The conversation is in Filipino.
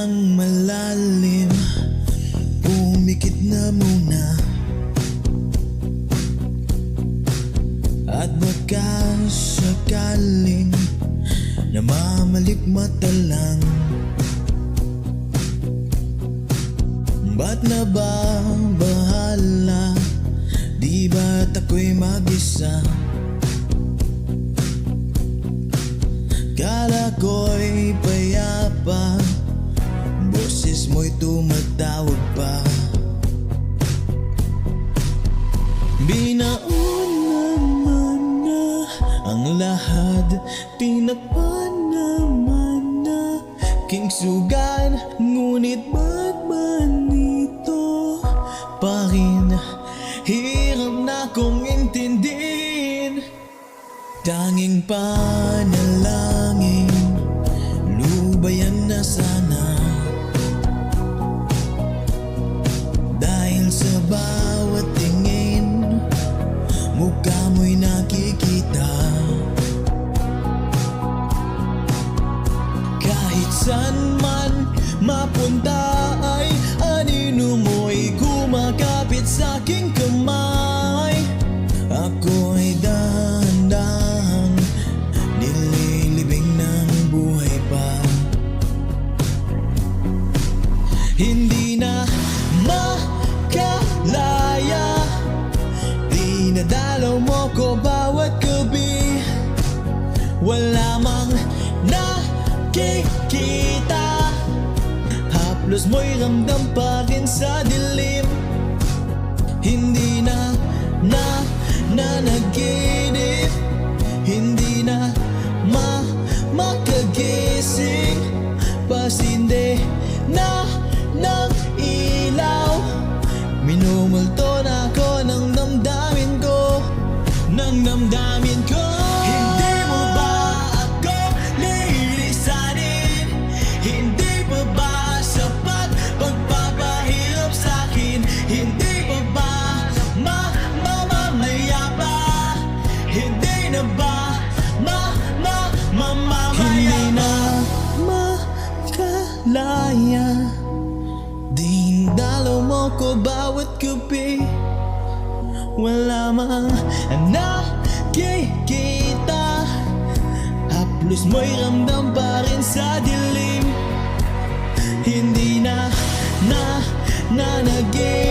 ng malalim, pumikit na muna. At baka sakaling namamalikmata lang, ba't na ba bahala? Di ba't ako'y mag-isa? Kala ko'y payapa, boses mo'y tumatawag pa. Binaon naman na ang lahat, tinakpan naman na king sugan. Ngunit ba't ba nito pa rin hirap na kong intindihin? Tanging panalangin, lubayan na sana, dahil sa bawat tingin mukha mo'y nakikita. Kahit saan man mapunta ay anino mo'y kumakapit sa aking kamay. Ako'y dahan-dahang nililibing ng buhay pa. Hindi na makalaya, dinadalaw mo ko bawat gabi. Wala mang nakikita, haplos mo'y ramdam pa rin sa dilim. Hindi na nanaginip, hindi na makagising, pasinde na ng ilaw. Minumulto na ako ng damdamin ko, ng damdamin ko. Hindi mo ba ako lilisanin? Hindi pa ba sapat pagpapahirap sa'kin? Hindi pa ba mamamaya pa? Hindi na ba mamamaya? Hindi na makalaya, dinalaw mo ko bawat gabi. Wala mang nakikita, haplos mo'y ramdam pa rin sa dilim. Hindi na nanaginip,